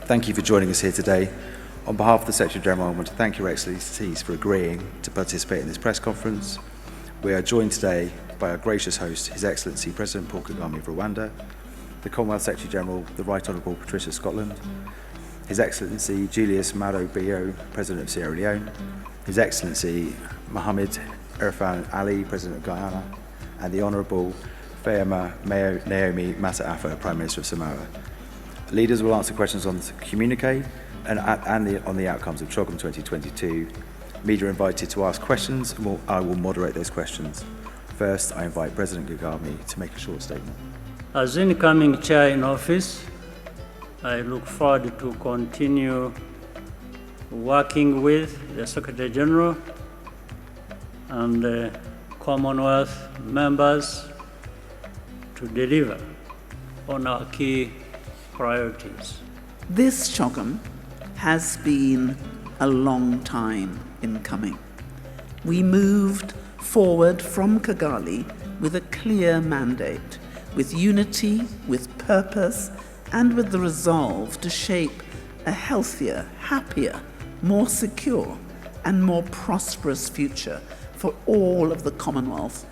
Thank you for joining us here today. On behalf of the Secretary General, I want to thank Your Excellencies for agreeing to participate in this press conference. We are joined today by our gracious host, His Excellency President Paul Kagame of Rwanda, the Commonwealth Secretary General, the Right Honourable Patricia of Scotland, His Excellency Julius Maado Bio, President of Sierra Leone, His Excellency Mohamed Irfan Ali, President of Guyana, and the Honourable Fayema Naomi Mataafa, Prime Minister of Samoa. Leaders will answer questions on the communique and on the outcomes of CHOGM 2022. Media are invited to ask questions, and I will moderate those questions. First, I invite President Kagame to make a short statement. As incoming chair in office, I look forward to continue working with the Secretary General and the Commonwealth members to deliver on our key priorities. This CHOGM has been a long time in coming. We moved forward from Kigali with a clear mandate, with unity, with purpose, and with the resolve to shape a healthier, happier, more secure, and more prosperous future for all of the Commonwealth,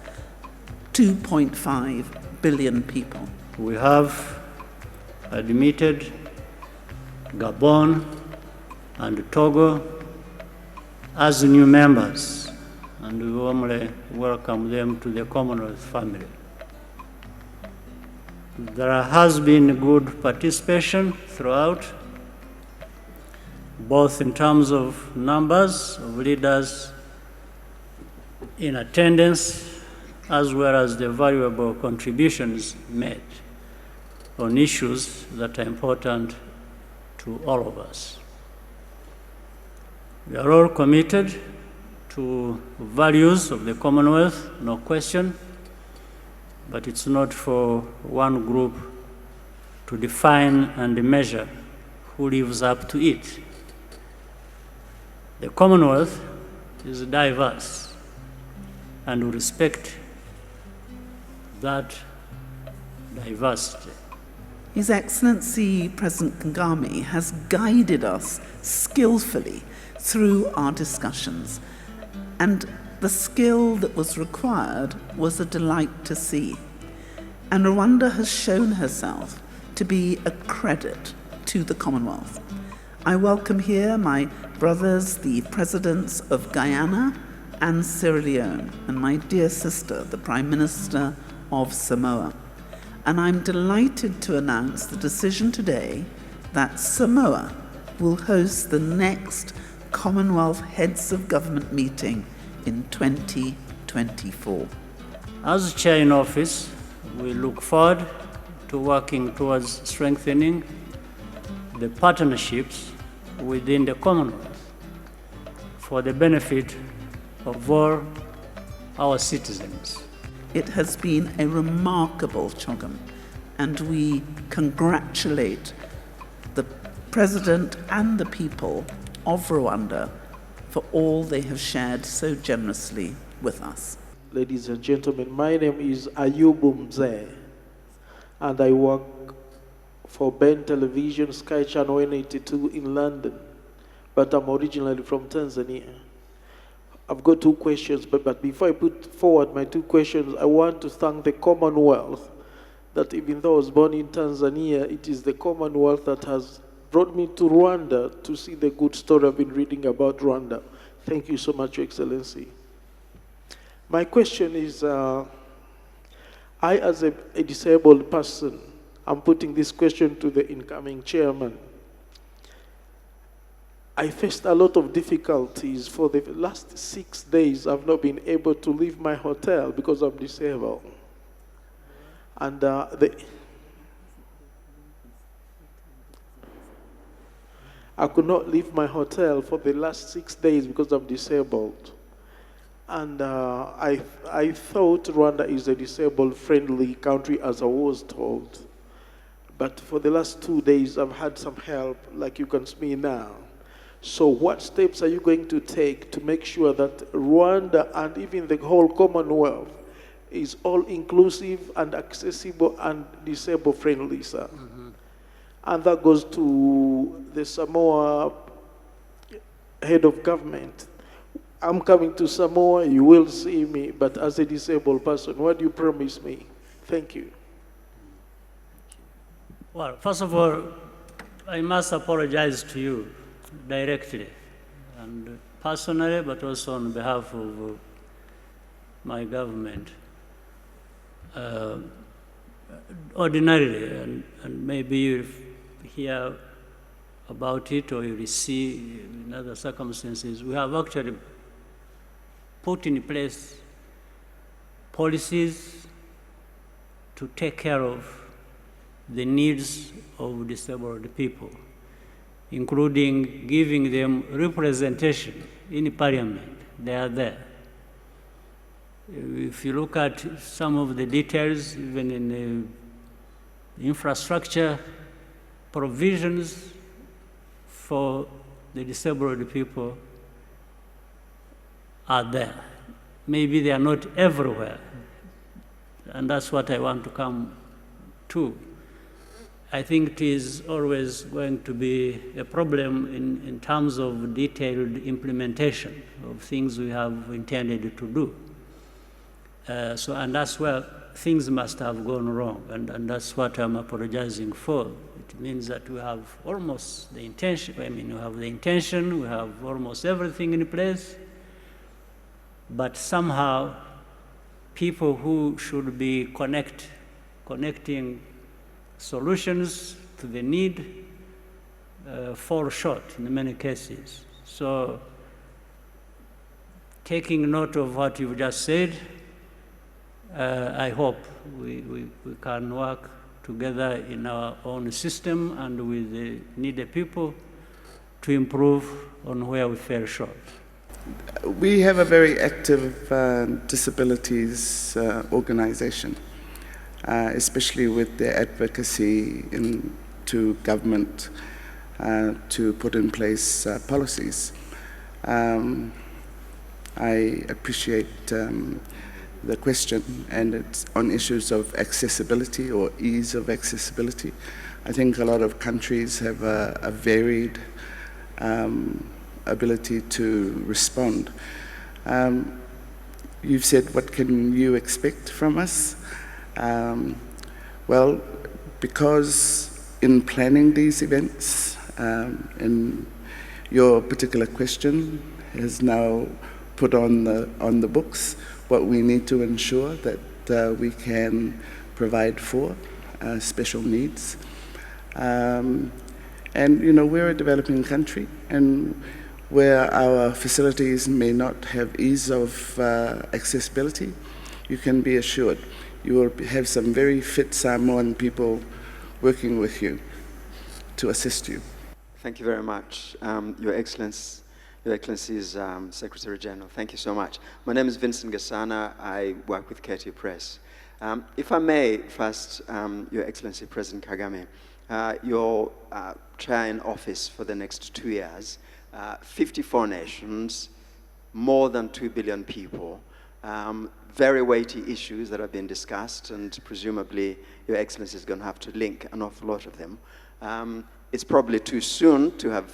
2.5 billion people. We have admitted Gabon and Togo as new members, and we warmly welcome them to the Commonwealth family. There has been good participation throughout, both in terms of numbers of leaders in attendance, as well as the valuable contributions made on issues that are important to all of us. We are all committed to values of the Commonwealth, no question, but it's not for one group to define and measure who lives up to it. The Commonwealth is diverse, and we respect that diversity. His Excellency President Kagame has guided us skillfully through our discussions, and the skill that was required was a delight to see. And Rwanda has shown herself to be a credit to the Commonwealth. I welcome here my brothers, the presidents of Guyana and Sierra Leone, and my dear sister, the Prime Minister of Samoa. And I'm delighted to announce the decision today that Samoa will host the next Commonwealth Heads of Government meeting in 2024. As chair in office, we look forward to working towards strengthening the partnerships within the Commonwealth for the benefit of all our citizens. It has been a remarkable CHOGM, and we congratulate the President and the people of Rwanda for all they have shared so generously with us. Ladies and gentlemen, my name is Ayubu Mzee, and I work for Ben Television, Sky Channel 182 in London, but I'm originally from Tanzania. I've got two questions, but before I put forward my two questions, I want to thank the Commonwealth that even though I was born in Tanzania, it is the Commonwealth that has brought me to Rwanda to see the good story I've been reading about Rwanda. Thank you so much, Your Excellency. My question is, I as a disabled person, I'm putting this question to the incoming chairman. I faced a lot of difficulties. For the last 6 days, I've not been able to leave my hotel because I'm disabled. And I could not leave my hotel for the last 6 days because I'm disabled. And I thought Rwanda is a disabled-friendly country, as I was told. But for the last 2 days, I've had some help, like you can see me now. So what steps are you going to take to make sure that Rwanda and even the whole Commonwealth is all inclusive and accessible and disabled friendly, sir? Mm-hmm. and that goes to the Samoa head of government. I'm coming to Samoa, you will see me, but as a disabled person, what do you promise me? Thank you. Well, first of all, I must apologize to you directly and personally, but also on behalf of my government. Ordinarily, and maybe you hear about it or you see in other circumstances, we have actually put in place policies to take care of the needs of disabled people, including giving them representation in Parliament. They are there. If you look at some of the details, even in the infrastructure provisions for the disabled people are there. Maybe they are not everywhere, and that's what I want to come to. I think it is always going to be a problem in terms of detailed implementation of things we have intended to do. And that's where things must have gone wrong, and that's what I'm apologizing for. It means that we have almost the intention, we have the intention, we have almost everything in place, but somehow people who should be connecting solutions to the need fall short in many cases. So, taking note of what you've just said, I hope we can work together in our own system and with the needed people to improve on where we fell short. We have a very active disabilities organization, especially with their advocacy to government to put in place policies. I appreciate the question, and it's on issues of accessibility or ease of accessibility. I think a lot of countries have a varied ability to respond. You've said, what can you expect from us? Well, because in planning these events, and your particular question is now put on the books, what we need to ensure that we can provide for special needs. And we're a developing country, and where our facilities may not have ease of accessibility, you can be assured you will have some very fit Samoan people working with you to assist you. Thank you very much, Your Excellencies, Secretary General. Thank you so much. My name is Vincent Gasana. I work with KT Press. If I may, first, Your Excellency President Kagame, your chair in office for the next 2 years, 54 nations, more than 2 billion people, very weighty issues that have been discussed, and presumably Your Excellency is going to have to link an awful lot of them. It's probably too soon to have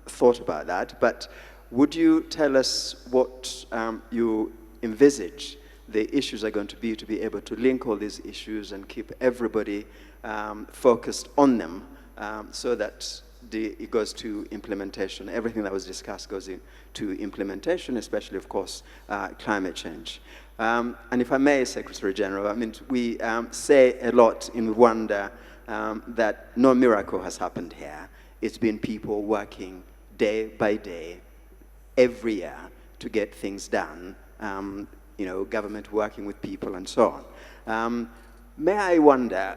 thought about that, but would you tell us what you envisage the issues are going to be able to link all these issues and keep everybody focused on them so that it goes to implementation. Everything that was discussed goes into implementation, especially, of course, climate change. And if I may, Secretary General, we say a lot in Rwanda that no miracle has happened here. It's been people working day by day, every year, to get things done. Government working with people and so on. May I wonder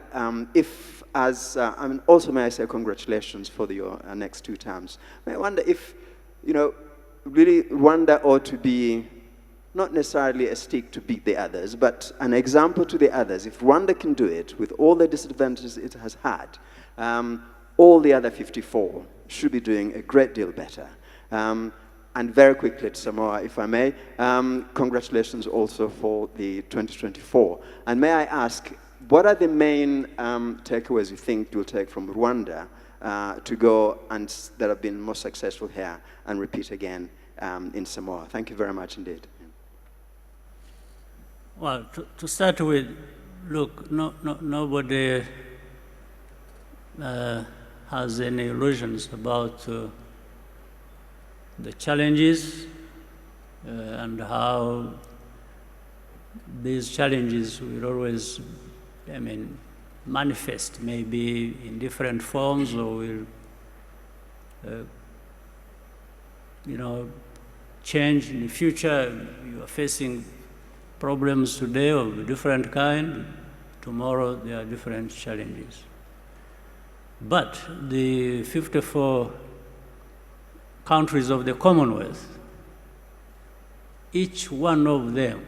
if, also may I say congratulations for your next 2 terms. May I wonder if, really Rwanda ought to be not necessarily a stick to beat the others, but an example to the others. If Rwanda can do it with all the disadvantages it has had, all the other 54 should be doing a great deal better. And very quickly to Samoa, if I may, congratulations also for the 2024. And may I ask, what are the main takeaways you think you'll take from Rwanda to go and that have been most successful here and repeat again in Samoa? Thank you very much indeed. Well, to start with, look, nobody has any illusions about the challenges and how these challenges will always, manifest maybe in different forms or will, change in the future. You are facing problems today of a different kind. Tomorrow there are different challenges. But the 54 countries of the Commonwealth, each one of them,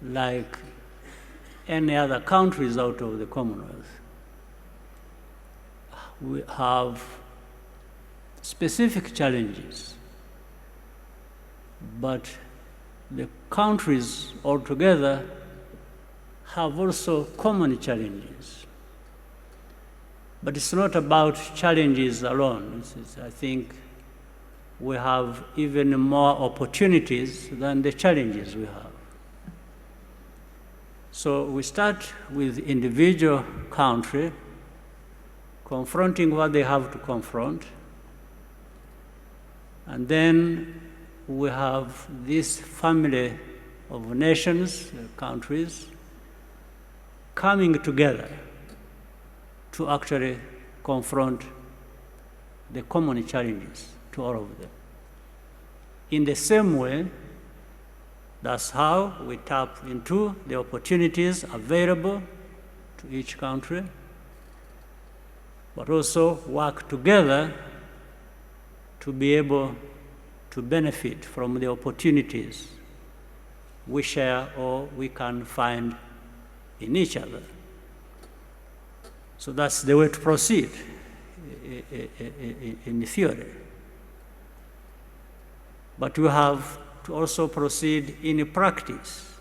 like any other countries out of the Commonwealth, we have specific challenges, but the countries altogether have also common challenges. But it's not about challenges alone. I think we have even more opportunities than the challenges we have. So we start with individual country, confronting what they have to confront, and then we have this family of nations, countries, coming together to actually confront the common challenges to all of them. In the same way, that's how we tap into the opportunities available to each country, but also work together to be able to benefit from the opportunities we share or we can find in each other. So that's the way to proceed in the theory. But we have to also proceed in practice.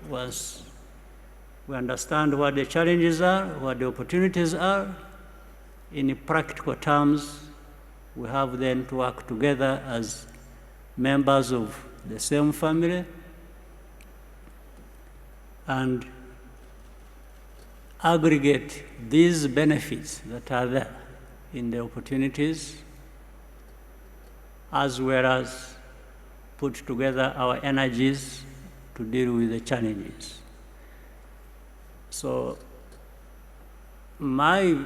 Once we understand what the challenges are, what the opportunities are, in practical terms, we have then to work together as members of the same family and aggregate these benefits that are there in the opportunities, as well as put together our energies to deal with the challenges. So my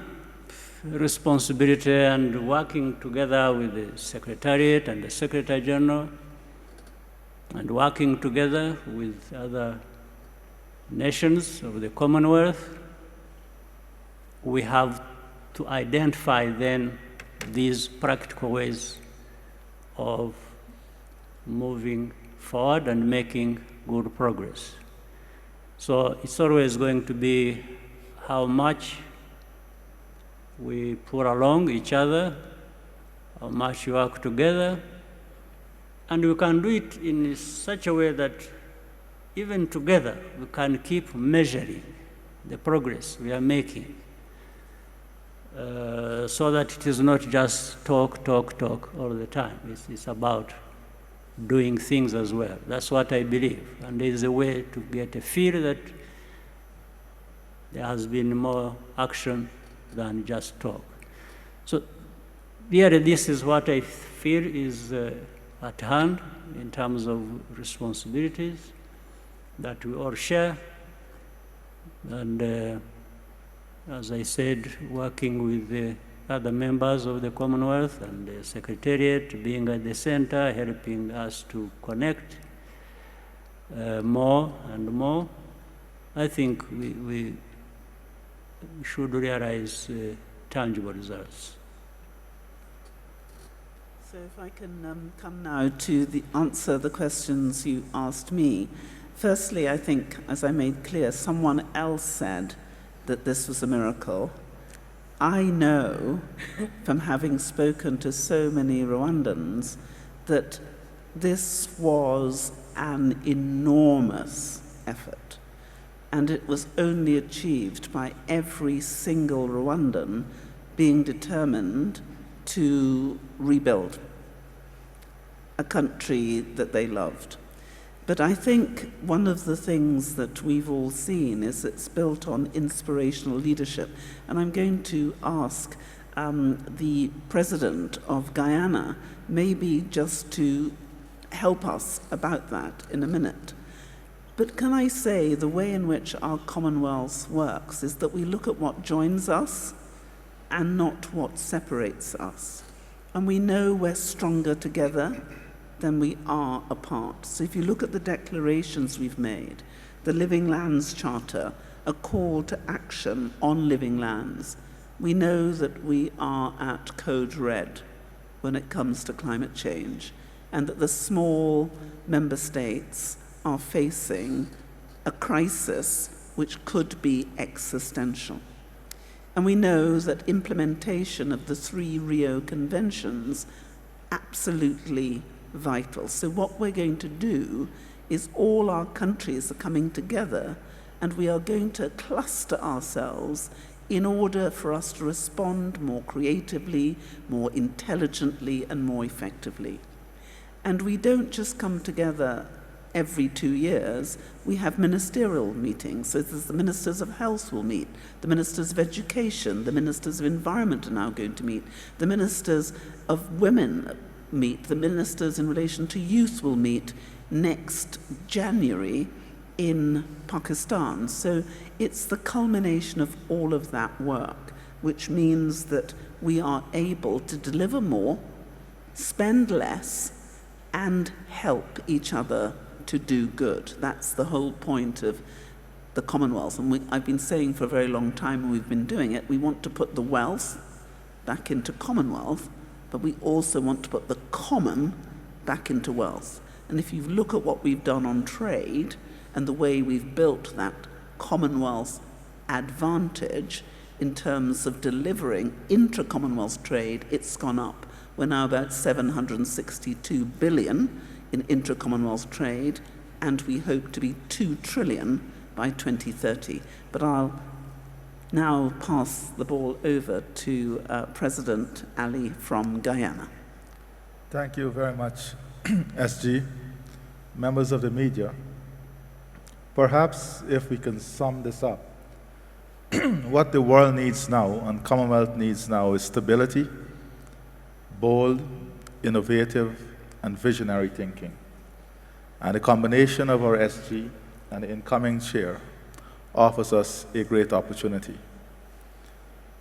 responsibility and working together with the Secretariat and the Secretary General and working together with other nations of the Commonwealth, we have to identify then these practical ways of moving forward and making good progress. So it's always going to be how much we pull along each other, how much we work together, and we can do it in such a way that even together we can keep measuring the progress we are making. So that it is not just talk all the time. It's about doing things as well. That's what I believe. And there is a way to get a feel that there has been more action than just talk. So really this is what I feel is at hand in terms of responsibilities that we all share. And as I said, working with the other members of the Commonwealth and the Secretariat, being at the center, helping us to connect more and more, I think we should realize tangible results. So if I can come now to answer the questions you asked me. Firstly, I think, as I made clear, someone else said that this was a miracle. I know from having spoken to so many Rwandans that this was an enormous effort. and it was only achieved by every single Rwandan being determined to rebuild a country that they loved. But I think one of the things that we've all seen is it's built on inspirational leadership. And I'm going to ask the president of Guyana maybe just to help us about that in a minute. But can I say the way in which our Commonwealth works is that we look at what joins us and not what separates us. And we know we're stronger together than we are apart. So if you look at the declarations we've made, the Living Lands Charter, a call to action on living lands, we know that we are at code red when it comes to climate change, and that the small member states are facing a crisis which could be existential. And we know that implementation of the 3 Rio Conventions absolutely vital. So what we're going to do is all our countries are coming together, and we are going to cluster ourselves in order for us to respond more creatively, more intelligently, and more effectively. And we don't just come together every 2 years. We have ministerial meetings. So the ministers of health will meet, the ministers of education, the ministers of environment are now going to meet, the ministers of women meet, the ministers in relation to youth will meet next January in Pakistan. So it's the culmination of all of that work, which means that we are able to deliver more, spend less, and help each other to do good. That's the whole point of the Commonwealth. And I've been saying for a very long time, and we've been doing it, we want to put the wealth back into Commonwealth, but we also want to put the common back into wealth. And if you look at what we've done on trade and the way we've built that Commonwealth advantage in terms of delivering intra-Commonwealth trade, it's gone up. We're now about 762 billion in intra-Commonwealth trade, and we hope to be 2 trillion by 2030. But I'll now pass the ball over to President Ali from Guyana. Thank you very much, SG. Members of the media, perhaps if we can sum this up, what the world needs now and Commonwealth needs now is stability, bold, innovative, and visionary thinking. And the combination of our SG and the incoming chair offers us a great opportunity.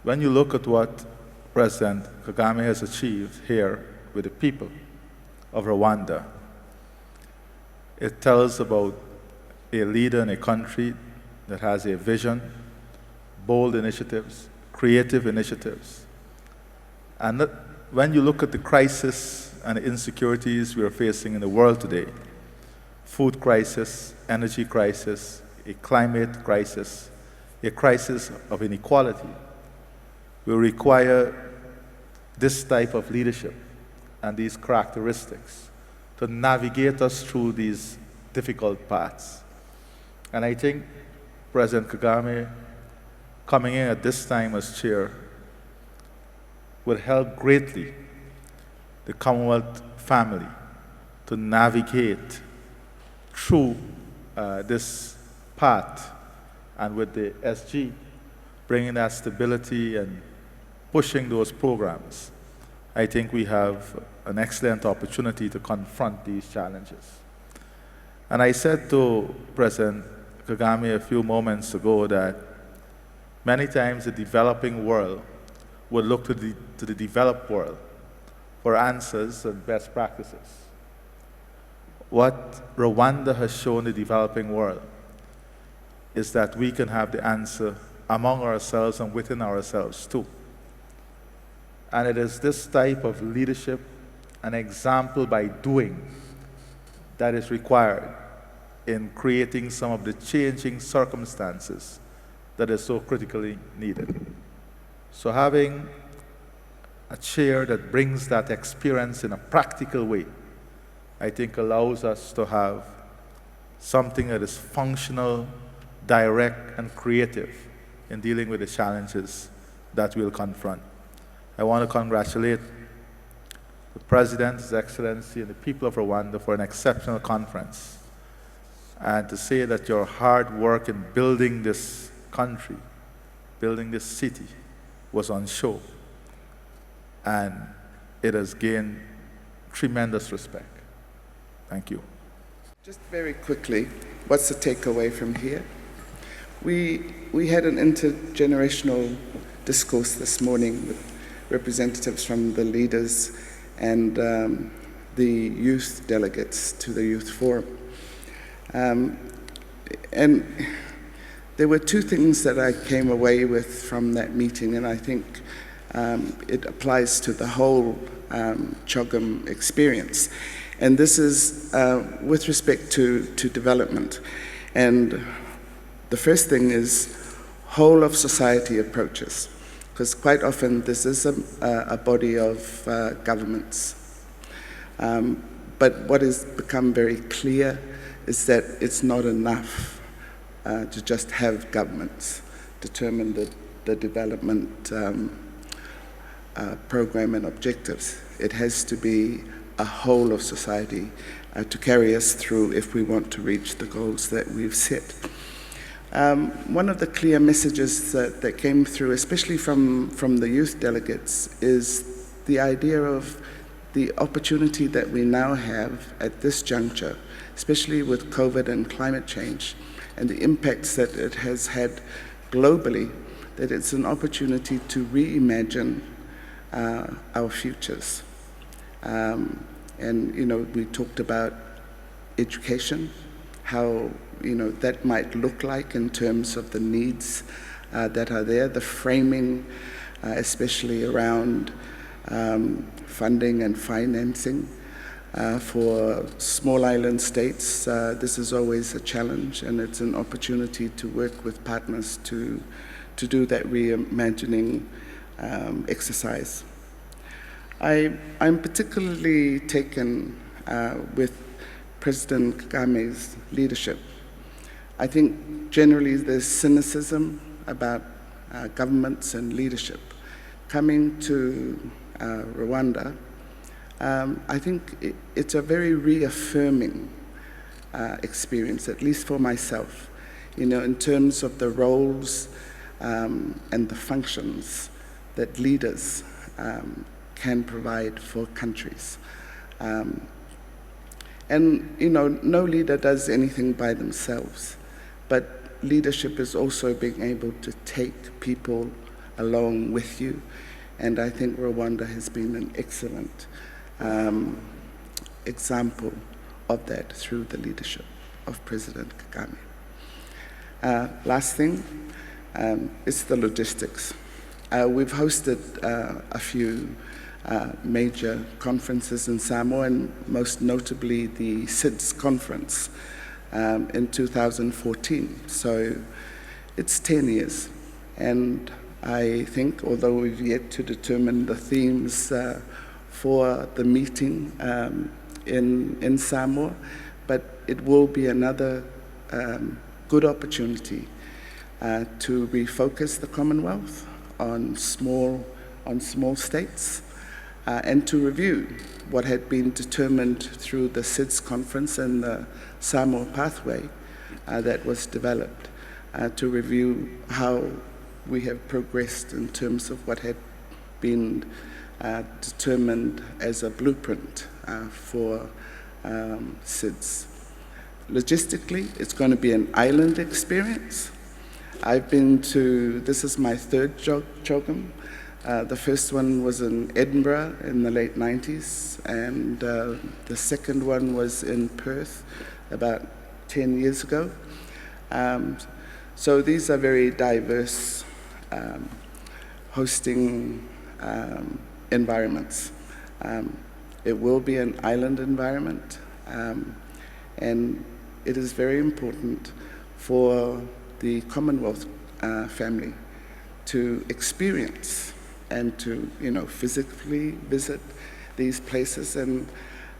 When you look at what President Kagame has achieved here with the people of Rwanda, it tells about a leader in a country that has a vision, bold initiatives, creative initiatives. And when you look at the crisis and the insecurities we are facing in the world today, food crisis, energy crisis, a climate crisis, a crisis of inequality, will require this type of leadership and these characteristics to navigate us through these difficult paths. And I think President Kagame coming in at this time as chair will help greatly the Commonwealth family to navigate through this path, and with the SG bringing that stability and pushing those programs, I think we have an excellent opportunity to confront these challenges. And I said to President Kagame a few moments ago that many times the developing world would look to the developed world for answers and best practices. What Rwanda has shown the developing world is that we can have the answer among ourselves and within ourselves too. And it is this type of leadership and example by doing that is required in creating some of the changing circumstances that is so critically needed. So having a chair that brings that experience in a practical way, I think allows us to have something that is functional direct, and creative in dealing with the challenges that we'll confront. I want to congratulate the President, His Excellency, and the people of Rwanda for an exceptional conference, and to say that your hard work in building this country, building this city, was on show, and it has gained tremendous respect. Thank you. Just very quickly, what's the takeaway from here? We had an intergenerational discourse this morning with representatives from the leaders and the youth delegates to the Youth Forum. And there were two things that I came away with from that meeting, and I think it applies to the whole CHOGM experience. And this is with respect to development. And the first thing is whole of society approaches, because quite often this is a body of governments. But what has become very clear is that it's not enough to just have governments determine the development program and objectives. It has to be a whole of society to carry us through if we want to reach the goals that we've set. One of the clear messages that came through, especially from the youth delegates, is the idea of the opportunity that we now have at this juncture, especially with COVID and climate change, and the impacts that it has had globally, that it's an opportunity to reimagine our futures. And, we talked about education, how, that might look like in terms of the needs that are there, the framing, especially around funding and financing. For small island states, this is always a challenge, and it's an opportunity to work with partners to do that reimagining exercise. I'm particularly taken with President Kagame's leadership. I think generally there's cynicism about governments and leadership. Coming to Rwanda, I think it's a very reaffirming experience, at least for myself, in terms of the roles and the functions that leaders can provide for countries. And, no leader does anything by themselves, but leadership is also being able to take people along with you. And I think Rwanda has been an excellent example of that through the leadership of President Kagame. Last thing is the logistics. We've hosted a few major conferences in Samoa, and most notably the SIDS conference in 2014. So it's 10 years. And I think, although we've yet to determine the themes for the meeting in Samoa, but it will be another good opportunity to refocus the Commonwealth on small states, and to review what had been determined through the SIDS conference and the Samoa pathway that was developed, to review how we have progressed in terms of what had been determined as a blueprint for SIDS. Logistically, it's going to be an island experience. I've been to, this is my third CHOGM. The first one was in Edinburgh in the late 90s, and the second one was in Perth about 10 years ago. So these are very diverse hosting environments. It will be an island environment, and it is very important for the Commonwealth family to experience and to, physically visit these places. And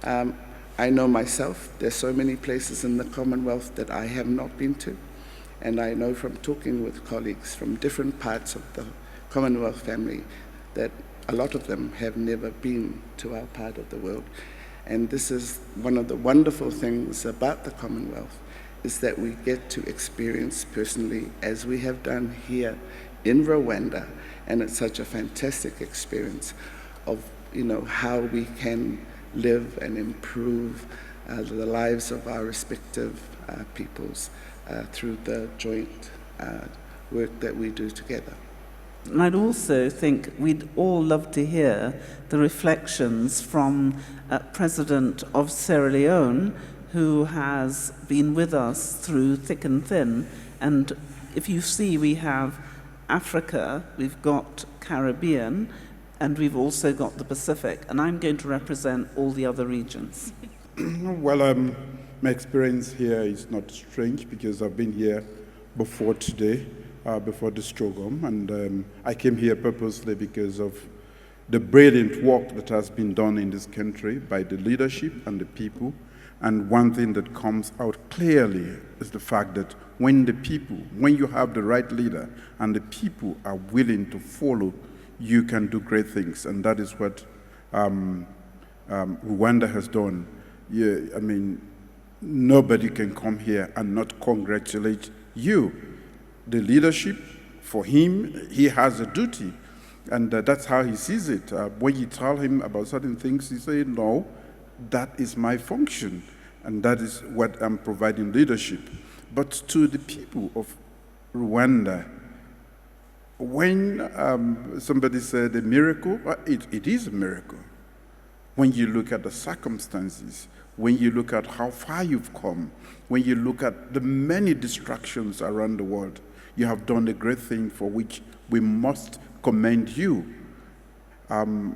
I know myself, there's so many places in the Commonwealth that I have not been to, And I know from talking with colleagues from different parts of the Commonwealth family that a lot of them have never been to our part of the world. And this is one of the wonderful things about the Commonwealth, is that we get to experience personally, as we have done here in Rwanda, and it's such a fantastic experience of, how we can live and improve the lives of our respective peoples through the joint work that we do together. And I'd also think we'd all love to hear the reflections from President of Sierra Leone, who has been with us through thick and thin. And if you see, we have Africa, we've got Caribbean, and we've also got the Pacific. And I'm going to represent all the other regions. Well, my experience here is not strange because I've been here before today, before this CHOGM, and I came here purposely because of the brilliant work that has been done in this country by the leadership and the people. And one thing that comes out clearly is the fact that when you have the right leader and the people are willing to follow, you can do great things. And that is what Rwanda has done. Yeah, I mean, nobody can come here and not congratulate you. The leadership, for him, he has a duty. And that's how he sees it. When you tell him about certain things, he says, no, that is my function. And that is what I'm providing leadership. But to the people of Rwanda, when somebody said a miracle, it is a miracle. When you look at the circumstances, when you look at how far you've come, when you look at the many distractions around the world, you have done a great thing for which we must commend you.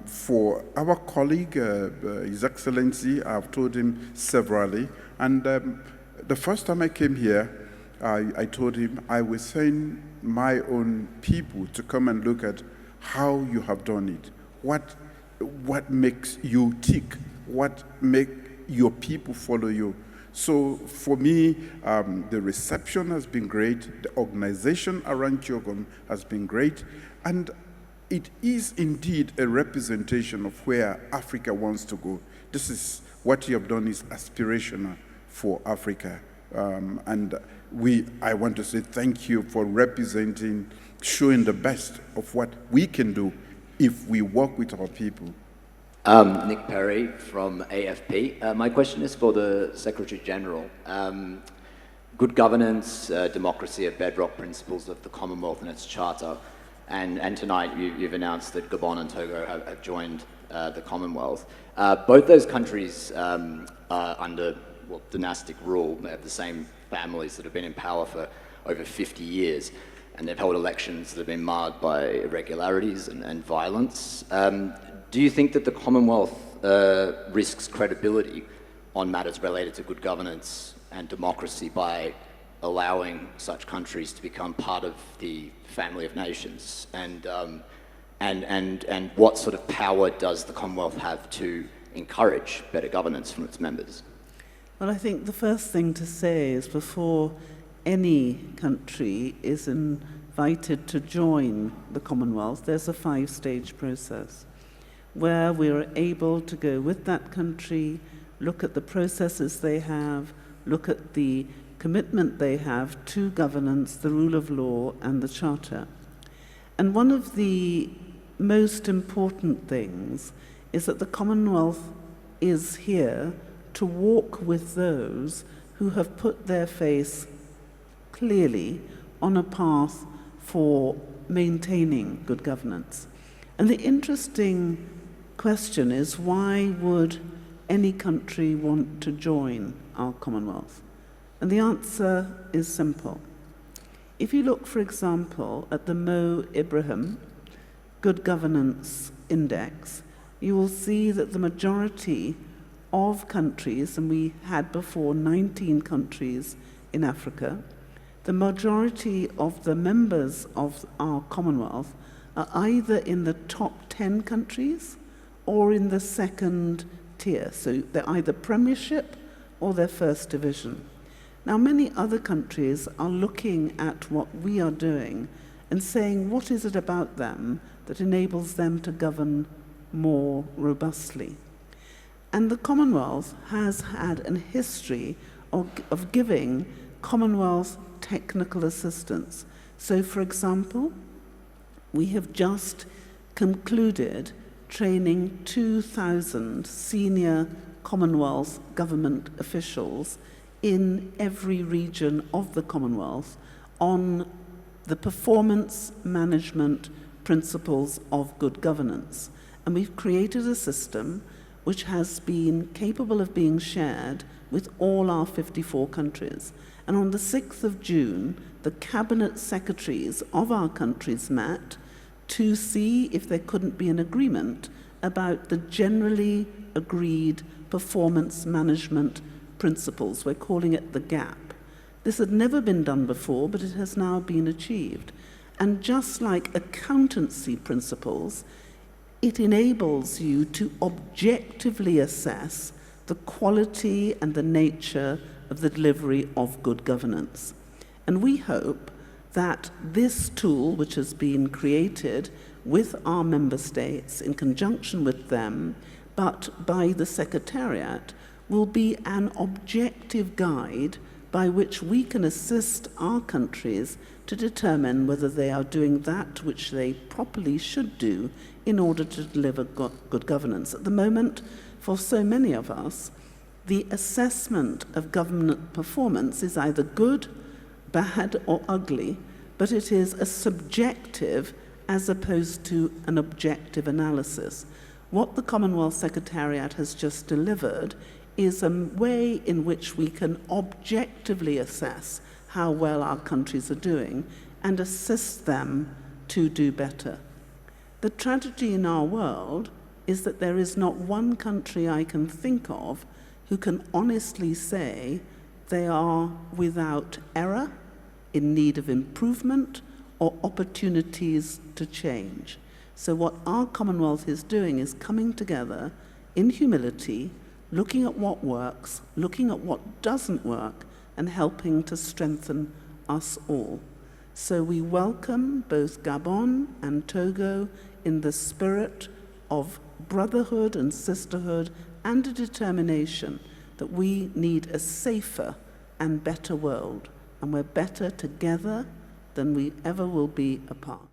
For our colleague, His Excellency, I've told him severally, and the first time I came here, I told him I will send my own people to come and look at how you have done it. What makes you tick? What make your people follow you? So for me, the reception has been great. The organization around CHOGM has been great. And it is indeed a representation of where Africa wants to go. This is what you have done is aspirational for Africa. And I want to say thank you for representing, showing the best of what we can do if we work with our people. Nick Perry from AFP. My question is for the Secretary General. Good governance, democracy are bedrock principles of the Commonwealth and its charter. And tonight you've announced that Gabon and Togo have joined the Commonwealth. Both those countries are under dynastic rule. They have the same families that have been in power for over 50 years. And they've held elections that have been marred by irregularities and violence. Do you think that the Commonwealth risks credibility on matters related to good governance and democracy by allowing such countries to become part of the family of nations? And what sort of power does the Commonwealth have to encourage better governance from its members? Well, I think the first thing to say is before any country is invited to join the Commonwealth, there's a 5-stage process where we're able to go with that country, look at the processes they have, look at the commitment they have to governance, the rule of law, and the Charter. And one of the most important things is that the Commonwealth is here to walk with those who have put their face clearly on a path for maintaining good governance. And the interesting question is, why would any country want to join our Commonwealth? And the answer is simple. If you look, for example, at the Mo Ibrahim Good Governance Index, you will see that the majority of countries, and we had before 19 countries in Africa, the majority of the members of our Commonwealth are either in the top 10 countries or in the second tier. So they're either Premiership or they're First Division. Now, many other countries are looking at what we are doing and saying, what is it about them that enables them to govern more robustly? And the Commonwealth has had a history of giving Commonwealth technical assistance. So, for example, we have just concluded training 2,000 senior Commonwealth government officials in every region of the Commonwealth on the performance management principles of good governance. And we've created a system which has been capable of being shared with all our 54 countries. And on the 6th of June, the cabinet secretaries of our countries met to see if there couldn't be an agreement about the generally agreed performance management principles. We're calling it the GAP. This had never been done before, but it has now been achieved. And just like accountancy principles, it enables you to objectively assess the quality and the nature of the delivery of good governance. And we hope that this tool, which has been created with our member states in conjunction with them, but by the Secretariat, will be an objective guide by which we can assist our countries to determine whether they are doing that which they properly should do in order to deliver good governance. At the moment, for so many of us, the assessment of government performance is either good, bad, or ugly, but it is a subjective as opposed to an objective analysis. What the Commonwealth Secretariat has just delivered is a way in which we can objectively assess how well our countries are doing and assist them to do better. The tragedy in our world is that there is not one country I can think of who can honestly say they are without error, in need of improvement, or opportunities to change. So what our Commonwealth is doing is coming together in humility, looking at what works, looking at what doesn't work, and helping to strengthen us all. So we welcome both Gabon and Togo in the spirit of brotherhood and sisterhood and a determination that we need a safer and better world, and we're better together than we ever will be apart.